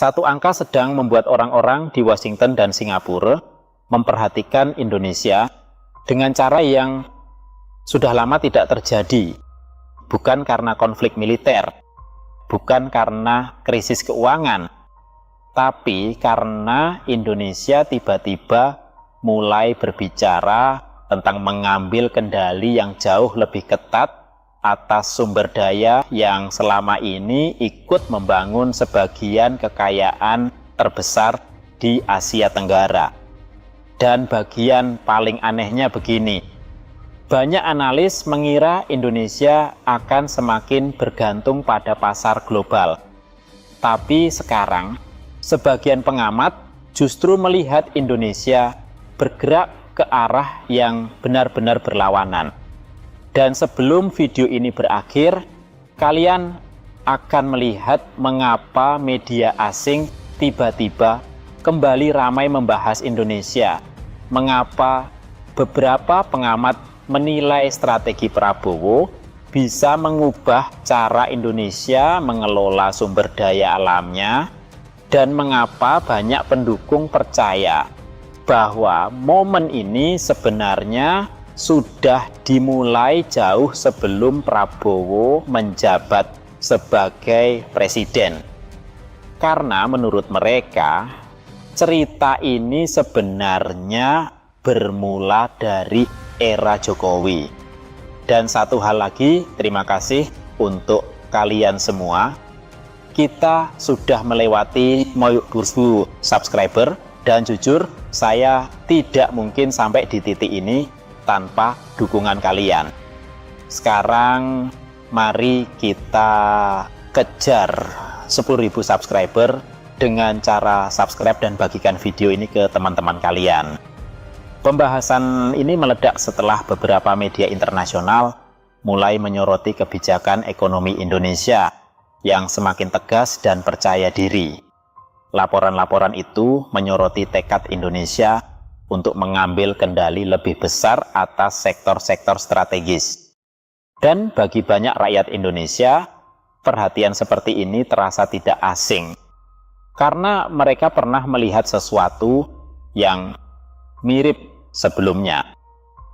Satu angka sedang membuat orang-orang di Washington dan Singapura memperhatikan Indonesia dengan cara yang sudah lama tidak terjadi. Bukan karena konflik militer, bukan karena krisis keuangan, tapi karena Indonesia tiba-tiba mulai berbicara tentang mengambil kendali yang jauh lebih ketat atas sumber daya yang selama ini ikut membangun sebagian kekayaan terbesar di Asia Tenggara. Dan bagian paling anehnya begini, banyak analis mengira Indonesia akan semakin bergantung pada pasar global. Tapi sekarang, sebagian pengamat justru melihat Indonesia bergerak ke arah yang benar-benar berlawanan. Dan sebelum video ini berakhir, kalian akan melihat mengapa media asing tiba-tiba kembali ramai membahas Indonesia. Mengapa beberapa pengamat menilai strategi Prabowo bisa mengubah cara Indonesia mengelola sumber daya alamnya, dan mengapa banyak pendukung percaya bahwa momen ini sebenarnya sudah dimulai jauh sebelum Prabowo menjabat sebagai presiden. Karena menurut mereka, cerita ini sebenarnya bermula dari era Jokowi. Dan satu hal lagi, terima kasih untuk kalian semua. Kita sudah melewati 20.000 subscriber, dan jujur saya tidak mungkin sampai di titik ini tanpa dukungan kalian. Sekarang mari kita kejar 10.000 subscriber dengan cara subscribe dan bagikan video ini ke teman-teman kalian. Pembahasan ini meledak setelah beberapa media internasional mulai menyoroti kebijakan ekonomi Indonesia yang semakin tegas dan percaya diri. Laporan-laporan itu menyoroti tekad Indonesia untuk mengambil kendali lebih besar atas sektor-sektor strategis. Dan bagi banyak rakyat Indonesia, perhatian seperti ini terasa tidak asing, karena mereka pernah melihat sesuatu yang mirip sebelumnya,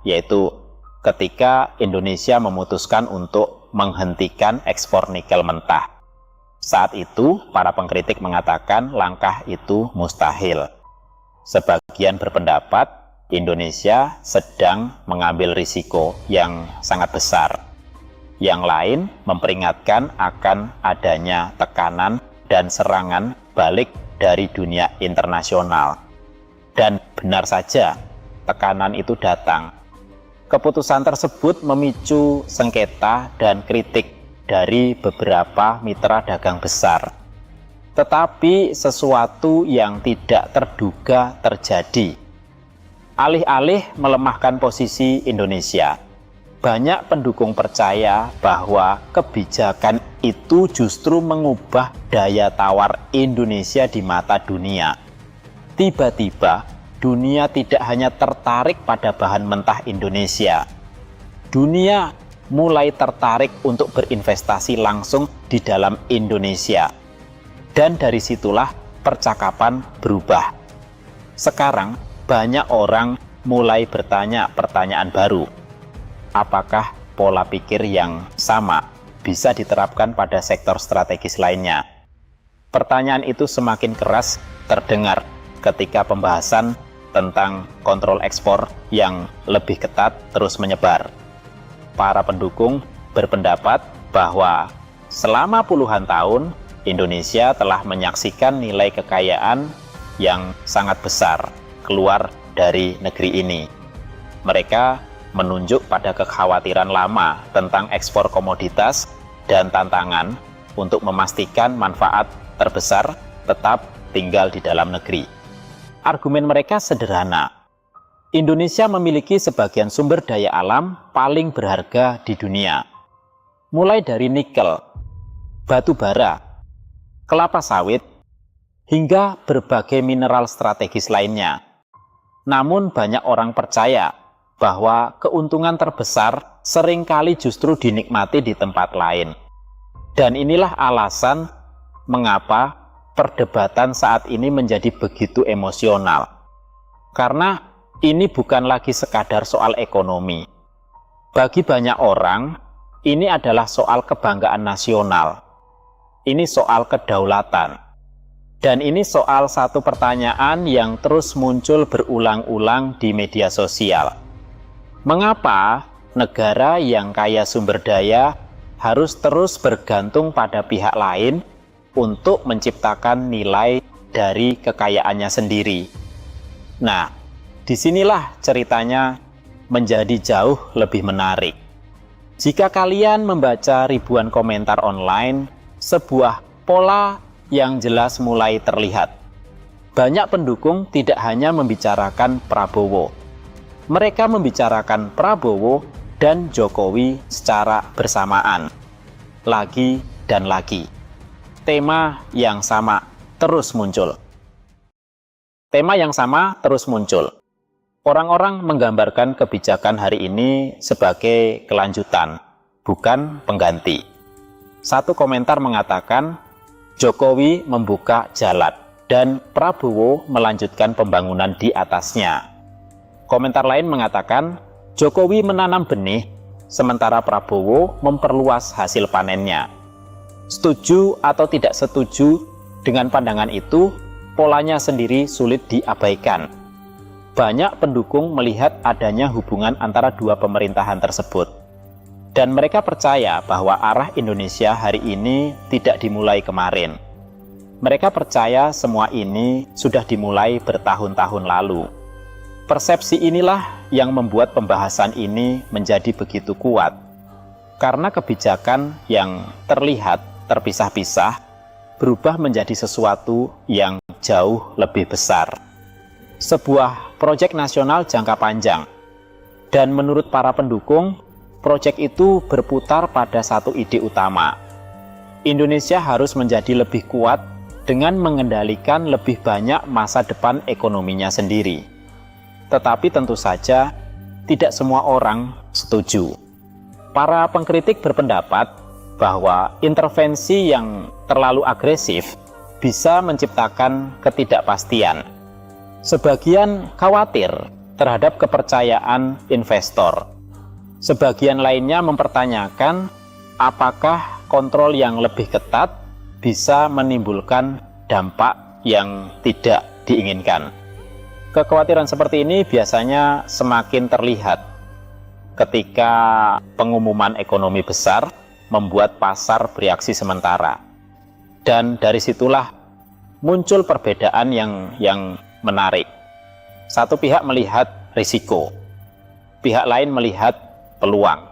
yaitu ketika Indonesia memutuskan untuk menghentikan ekspor nikel mentah. Saat itu, para pengkritik mengatakan langkah itu mustahil. Sebagian berpendapat Indonesia sedang mengambil risiko yang sangat besar. Yang lain memperingatkan akan adanya tekanan dan serangan balik dari dunia internasional. Dan benar saja, tekanan itu datang. Keputusan tersebut memicu sengketa dan kritik dari beberapa mitra dagang besar. Tetapi sesuatu yang tidak terduga terjadi. Alih-alih melemahkan posisi Indonesia, banyak pendukung percaya bahwa kebijakan itu justru mengubah daya tawar Indonesia di mata dunia. Tiba-tiba, dunia tidak hanya tertarik pada bahan mentah Indonesia. Dunia mulai tertarik untuk berinvestasi langsung di dalam Indonesia. Dan dari situlah percakapan berubah. Sekarang banyak orang mulai bertanya pertanyaan baru. Apakah pola pikir yang sama bisa diterapkan pada sektor strategis lainnya? Pertanyaan itu semakin keras terdengar ketika pembahasan tentang kontrol ekspor yang lebih ketat terus menyebar. Para pendukung berpendapat bahwa selama puluhan tahun Indonesia telah menyaksikan nilai kekayaan yang sangat besar keluar dari negeri ini. Mereka menunjuk pada kekhawatiran lama tentang ekspor komoditas dan tantangan untuk memastikan manfaat terbesar tetap tinggal di dalam negeri. Argumen mereka sederhana. Indonesia memiliki sebagian sumber daya alam paling berharga di dunia. Mulai dari nikel, batu bara, kelapa sawit, hingga berbagai mineral strategis lainnya. Namun banyak orang percaya bahwa keuntungan terbesar seringkali justru dinikmati di tempat lain. Dan inilah alasan mengapa perdebatan saat ini menjadi begitu emosional? Karena ini bukan lagi sekadar soal ekonomi. Bagi banyak orang, ini adalah soal kebanggaan nasional. Ini soal kedaulatan. Dan ini soal satu pertanyaan yang terus muncul berulang-ulang di media sosial. Mengapa negara yang kaya sumber daya harus terus bergantung pada pihak lain untuk menciptakan nilai dari kekayaannya sendiri? Nah, disinilah ceritanya menjadi jauh lebih menarik. Jika kalian membaca ribuan komentar online, sebuah pola yang jelas mulai terlihat. Banyak pendukung tidak hanya membicarakan Prabowo. Mereka membicarakan Prabowo dan Jokowi secara bersamaan. Lagi dan lagi. Tema yang sama terus muncul. Tema yang sama terus muncul. Orang-orang menggambarkan kebijakan hari ini sebagai kelanjutan, bukan pengganti. Satu komentar mengatakan, Jokowi membuka jalan dan Prabowo melanjutkan pembangunan di atasnya. Komentar lain mengatakan, Jokowi menanam benih, sementara Prabowo memperluas hasil panennya. Setuju atau tidak setuju dengan pandangan itu, polanya sendiri sulit diabaikan. Banyak pendukung melihat adanya hubungan antara dua pemerintahan tersebut. Dan mereka percaya bahwa arah Indonesia hari ini tidak dimulai kemarin. Mereka percaya semua ini sudah dimulai bertahun-tahun lalu. Persepsi inilah yang membuat pembahasan ini menjadi begitu kuat. Karena kebijakan yang terlihat terpisah-pisah berubah menjadi sesuatu yang jauh lebih besar. Sebuah proyek nasional jangka panjang. Dan menurut para pendukung, proyek itu berputar pada satu ide utama. Indonesia harus menjadi lebih kuat dengan mengendalikan lebih banyak masa depan ekonominya sendiri. Tetapi tentu saja, tidak semua orang setuju. Para pengkritik berpendapat bahwa intervensi yang terlalu agresif bisa menciptakan ketidakpastian. Sebagian khawatir terhadap kepercayaan investor. Sebagian lainnya mempertanyakan apakah kontrol yang lebih ketat bisa menimbulkan dampak yang tidak diinginkan. Kekhawatiran seperti ini biasanya semakin terlihat ketika pengumuman ekonomi besar membuat pasar bereaksi sementara. Dan dari situlah muncul perbedaan yang menarik. Satu pihak melihat risiko, pihak lain melihat peluang.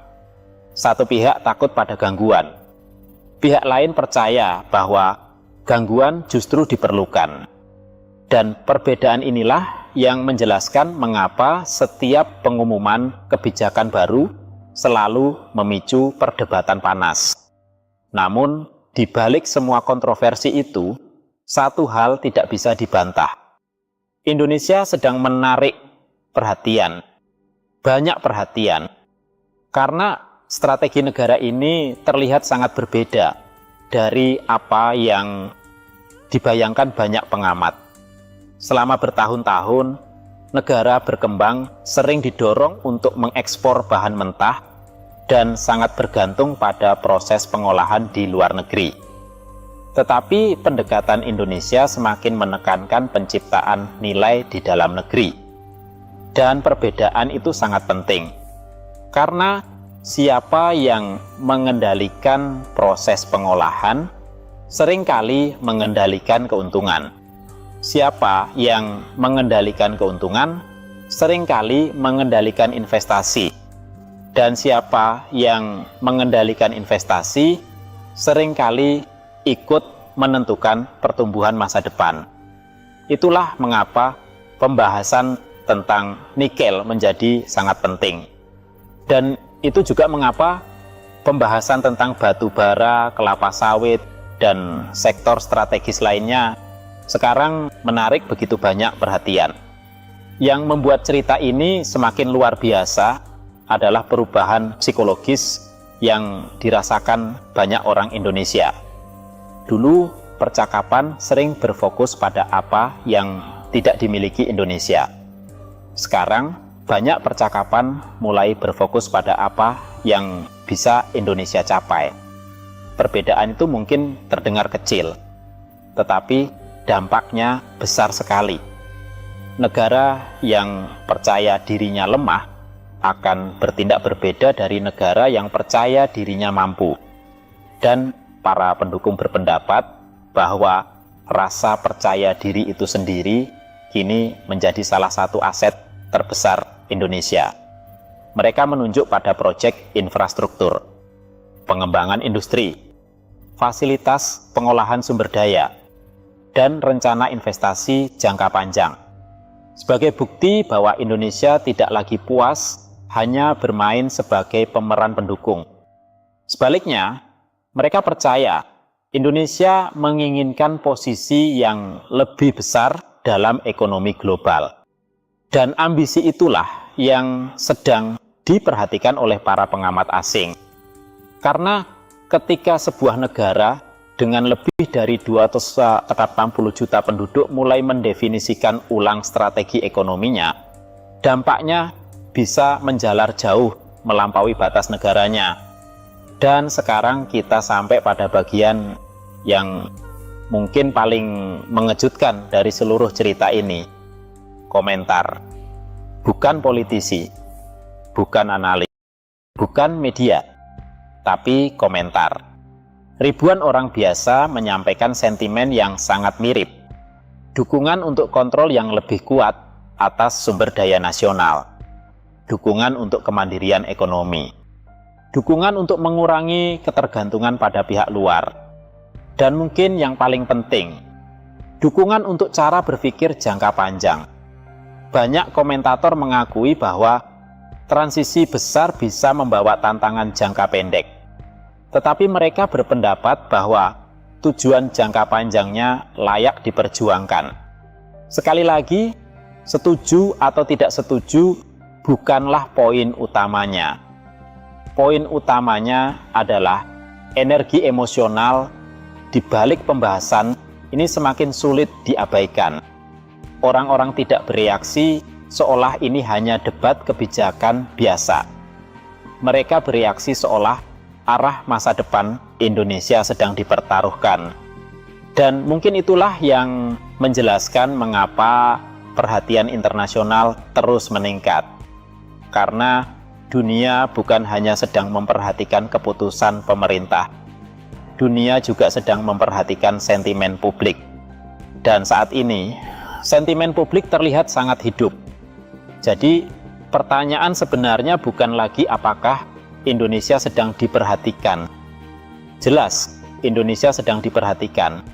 Satu pihak takut pada gangguan. Pihak lain percaya bahwa gangguan justru diperlukan. Dan perbedaan inilah yang menjelaskan mengapa setiap pengumuman kebijakan baru selalu memicu perdebatan panas. Namun, di balik semua kontroversi itu, satu hal tidak bisa dibantah. Indonesia sedang menarik perhatian, banyak perhatian, karena strategi negara ini terlihat sangat berbeda dari apa yang dibayangkan banyak pengamat. Selama bertahun-tahun, negara berkembang sering didorong untuk mengekspor bahan mentah dan sangat bergantung pada proses pengolahan di luar negeri. Tetapi pendekatan Indonesia semakin menekankan penciptaan nilai di dalam negeri. Dan perbedaan itu sangat penting. Karena siapa yang mengendalikan proses pengolahan seringkali mengendalikan keuntungan. Siapa yang mengendalikan keuntungan seringkali mengendalikan investasi. Dan siapa yang mengendalikan investasi seringkali ikut menentukan pertumbuhan masa depan. Itulah mengapa pembahasan tentang nikel menjadi sangat penting. Dan itu juga mengapa pembahasan tentang batu bara, kelapa sawit, dan sektor strategis lainnya sekarang menarik begitu banyak perhatian. Yang membuat cerita ini semakin luar biasa adalah perubahan psikologis yang dirasakan banyak orang Indonesia. Dulu percakapan sering berfokus pada apa yang tidak dimiliki Indonesia. Sekarang, banyak percakapan mulai berfokus pada apa yang bisa Indonesia capai. Perbedaan itu mungkin terdengar kecil, tetapi dampaknya besar sekali. Negara yang percaya dirinya lemah akan bertindak berbeda dari negara yang percaya dirinya mampu. Dan para pendukung berpendapat bahwa rasa percaya diri itu sendiri kini menjadi salah satu aset terbesar Indonesia. Mereka menunjuk pada proyek infrastruktur, pengembangan industri, fasilitas pengolahan sumber daya, dan rencana investasi jangka panjang. Sebagai bukti bahwa Indonesia tidak lagi puas hanya bermain sebagai pemeran pendukung. Sebaliknya, mereka percaya Indonesia menginginkan posisi yang lebih besar dalam ekonomi global. Dan ambisi itulah yang sedang diperhatikan oleh para pengamat asing. Karena ketika sebuah negara dengan lebih dari 280 juta penduduk mulai mendefinisikan ulang strategi ekonominya, dampaknya bisa menjalar jauh melampaui batas negaranya. Dan sekarang kita sampai pada bagian yang mungkin paling mengejutkan dari seluruh cerita ini. Komentar. Bukan politisi, bukan analis, bukan media, tapi komentar. Ribuan orang biasa menyampaikan sentimen yang sangat mirip. Dukungan untuk kontrol yang lebih kuat atas sumber daya nasional. Dukungan untuk kemandirian ekonomi. Dukungan untuk mengurangi ketergantungan pada pihak luar. Dan mungkin yang paling penting, dukungan untuk cara berpikir jangka panjang. Banyak komentator mengakui bahwa transisi besar bisa membawa tantangan jangka pendek. Tetapi mereka berpendapat bahwa tujuan jangka panjangnya layak diperjuangkan. Sekali lagi, setuju atau tidak setuju bukanlah poin utamanya. Poin utamanya adalah energi emosional di balik pembahasan ini semakin sulit diabaikan. Orang-orang tidak bereaksi seolah ini hanya debat kebijakan biasa. Mereka bereaksi seolah arah masa depan Indonesia sedang dipertaruhkan. Dan mungkin itulah yang menjelaskan mengapa perhatian internasional terus meningkat. Karena dunia bukan hanya sedang memperhatikan keputusan pemerintah. Dunia juga sedang memperhatikan sentimen publik. Dan saat ini, sentimen publik terlihat sangat hidup. Jadi, pertanyaan sebenarnya bukan lagi apakah Indonesia sedang diperhatikan. Jelas, Indonesia sedang diperhatikan.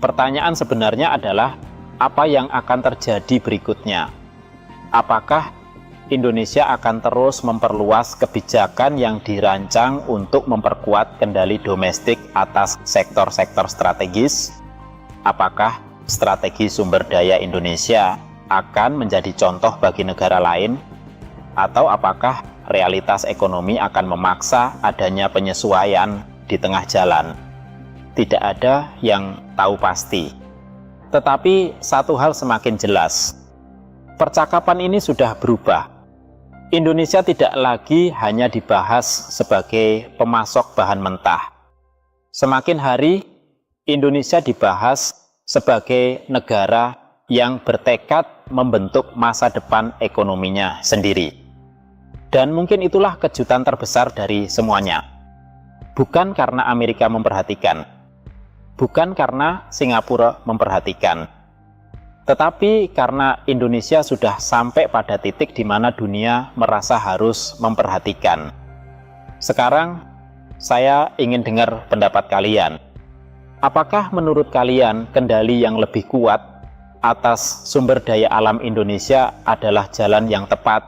Pertanyaan sebenarnya adalah apa yang akan terjadi berikutnya. Apakah Indonesia akan terus memperluas kebijakan yang dirancang untuk memperkuat kendali domestik atas sektor-sektor strategis? Apakah strategi sumber daya Indonesia akan menjadi contoh bagi negara lain? Atau apakah realitas ekonomi akan memaksa adanya penyesuaian di tengah jalan? Tidak ada yang tahu pasti. Tetapi satu hal semakin jelas. Percakapan ini sudah berubah. Indonesia tidak lagi hanya dibahas sebagai pemasok bahan mentah. Semakin hari, Indonesia dibahas sebagai negara yang bertekad membentuk masa depan ekonominya sendiri. Dan mungkin itulah kejutan terbesar dari semuanya. Bukan karena Amerika memperhatikan, bukan karena Singapura memperhatikan, tetapi karena Indonesia sudah sampai pada titik di mana dunia merasa harus memperhatikan. Sekarang, saya ingin dengar pendapat kalian. Apakah menurut kalian kendali yang lebih kuat atas sumber daya alam Indonesia adalah jalan yang tepat?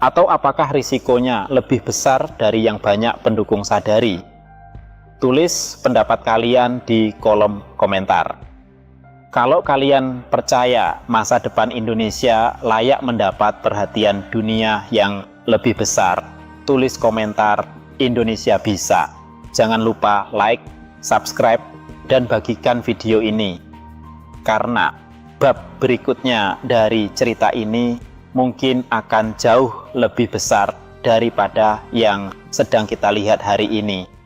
Atau apakah risikonya lebih besar dari yang banyak pendukung sadari? Tulis pendapat kalian di kolom komentar. Kalau kalian percaya masa depan Indonesia layak mendapat perhatian dunia yang lebih besar, tulis komentar Indonesia bisa. Jangan lupa like, subscribe, dan bagikan video ini, karena bab berikutnya dari cerita ini mungkin akan jauh lebih besar daripada yang sedang kita lihat hari ini.